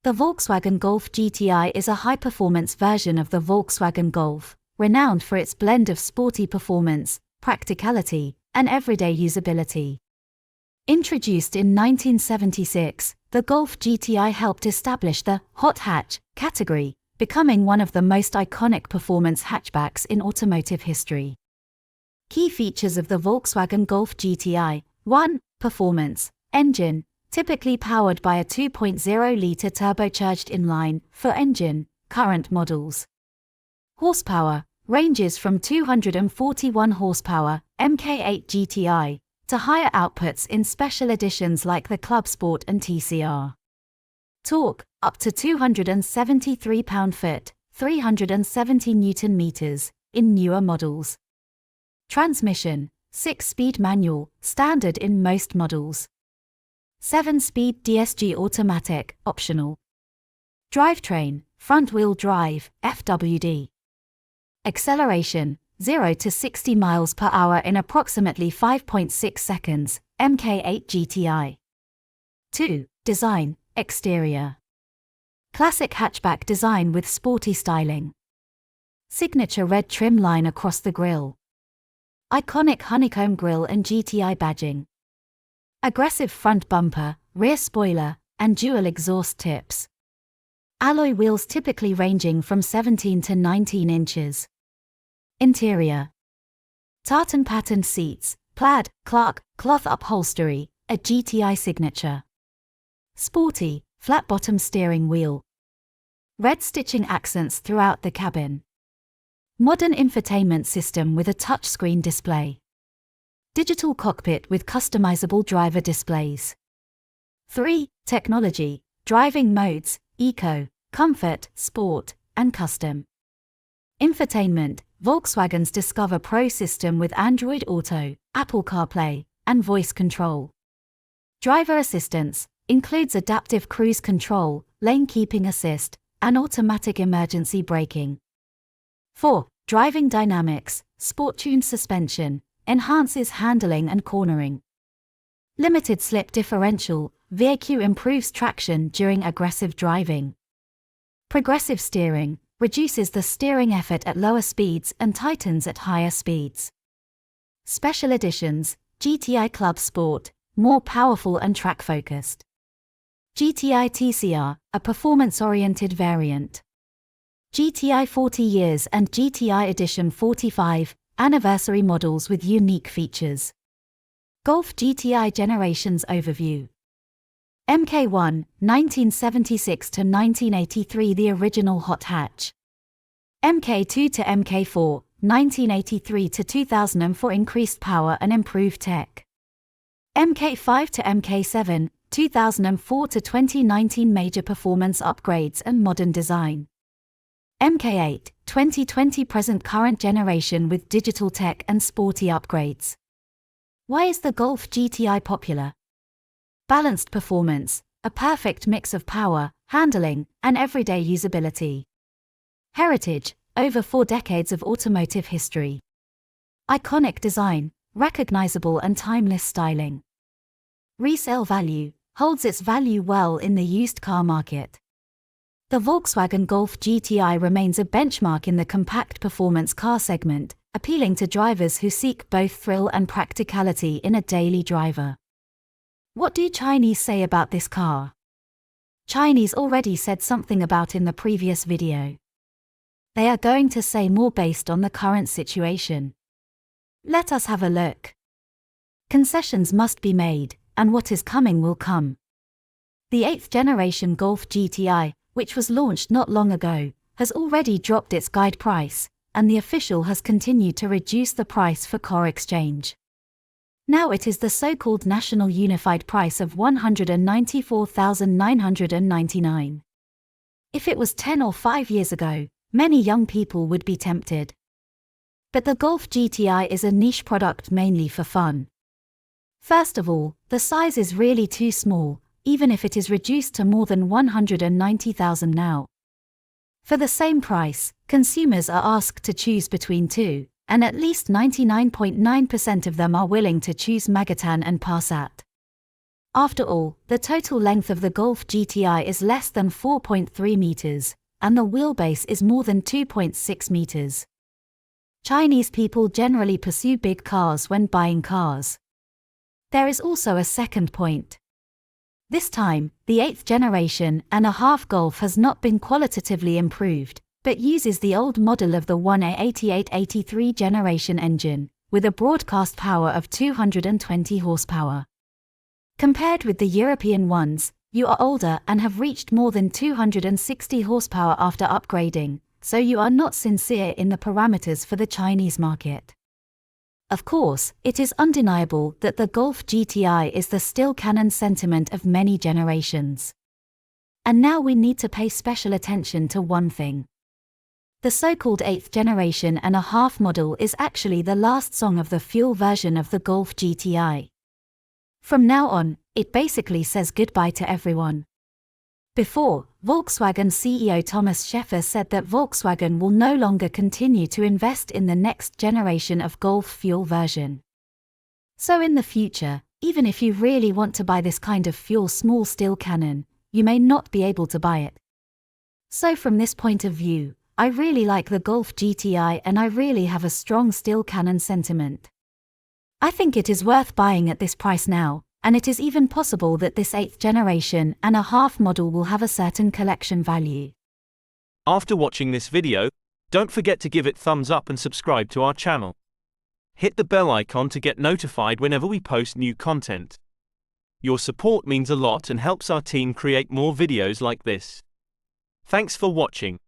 The Volkswagen Golf GTI is a high-performance version of the Volkswagen Golf, renowned for its blend of sporty performance, practicality, and everyday usability. Introduced in 1976, the Golf GTI helped establish the hot hatch category, becoming one of the most iconic performance hatchbacks in automotive history. Key features of the Volkswagen Golf GTI: 1. Performance. Engine, typically powered by a 2.0-litre turbocharged inline-4 engine, current models. Horsepower, ranges from 241 horsepower, Mk8 GTI, to higher outputs in special editions like the Club Sport and TCR. Torque, up to 273 pound-foot, 370 Nm, in newer models. Transmission, 6-speed manual, standard in most models. 7-speed DSG automatic, optional. Drivetrain, front-wheel drive, FWD. Acceleration, 0 to 60 miles per hour in approximately 5.6 seconds, Mk8 GTI. 2. Design, exterior. Classic hatchback design with sporty styling. Signature red trim line across the grille. Iconic honeycomb grille and GTI badging. Aggressive front bumper, rear spoiler, and dual exhaust tips. Alloy wheels typically ranging from 17 to 19 inches. Interior. Tartan patterned seats, plaid, Clark, cloth upholstery, a GTI signature. Sporty, flat-bottom steering wheel. Red stitching accents throughout the cabin. Modern infotainment system with a touchscreen display. Digital cockpit with customizable driver displays. 3. Technology, driving modes, eco, comfort, sport, and custom. Infotainment, Volkswagen's Discover Pro system with Android Auto, Apple CarPlay, and voice control. Driver assistance, includes adaptive cruise control, lane keeping assist, and automatic emergency braking. 4. Driving dynamics, sport-tuned suspension, enhances handling and cornering. Limited slip differential, VQ improves traction during aggressive driving. Progressive steering, reduces the steering effort at lower speeds and tightens at higher speeds. Special editions, GTI Club Sport, more powerful and track-focused. GTI TCR, a performance-oriented variant. GTI 40 years and GTI Edition 45, anniversary models with unique features. Golf GTI Generations Overview. Mk1, 1976 to 1983, the original hot hatch. Mk2 to Mk4, 1983 to 2004, increased power and improved tech. Mk5 to Mk7, 2004 to 2019, major performance upgrades and modern design. Mk8, 2020, present current generation with digital tech and sporty upgrades. Why is the Golf GTI popular? Balanced performance, a perfect mix of power, handling, and everyday usability. Heritage, over 4 decades of automotive history. Iconic design, recognizable and timeless styling. Resale value, holds its value well in the used car market. The Volkswagen Golf GTI remains a benchmark in the compact performance car segment, appealing to drivers who seek both thrill and practicality in a daily driver. What do Chinese say about this car? Chinese already said something about in the previous video. They are going to say more based on the current situation. Let us have a look. Concessions must be made, and what is coming will come. The 8th generation Golf GTI, which was launched not long ago, has already dropped its guide price, and the official has continued to reduce the price for core exchange. Now it is the so-called national unified price of $194,999. If it was 10 or 5 years ago, many young people would be tempted. But the Golf GTI is a niche product mainly for fun. First of all, the size is really too small, even if it is reduced to more than 190,000 now. For the same price, consumers are asked to choose between two, and at least 99.9% of them are willing to choose Magetan and Passat. After all, the total length of the Golf GTI is less than 4.3 meters, and the wheelbase is more than 2.6 meters. Chinese people generally pursue big cars when buying cars. There is also a second point. This time, the 8th generation and a half Golf has not been qualitatively improved, but uses the old model of the 1A88-83 generation engine, with a broadcast power of 220 horsepower. Compared with the European ones, you are older and have reached more than 260 horsepower after upgrading, so you are not sincere in the parameters for the Chinese market. Of course, it is undeniable that the Golf GTI is the still canon sentiment of many generations. And now we need to pay special attention to one thing. The so-called 8th generation and a half model is actually the last song of the fuel version of the Golf GTI. From now on, it basically says goodbye to everyone. Before, Volkswagen CEO Thomas Schäfer said that Volkswagen will no longer continue to invest in the next generation of Golf fuel version. So in the future, even if you really want to buy this kind of fuel small steel cannon, you may not be able to buy it. So from this point of view, I really like the Golf GTI and I really have a strong steel cannon sentiment. I think it is worth buying at this price now, and it is even possible that this 8th generation and a half model will have a certain collection value. After watching this video, don't forget to give it thumbs up and subscribe to our channel. Hit the bell icon to get notified whenever we post new content. Your support means a lot and helps our team create more videos like this. Thanks for watching.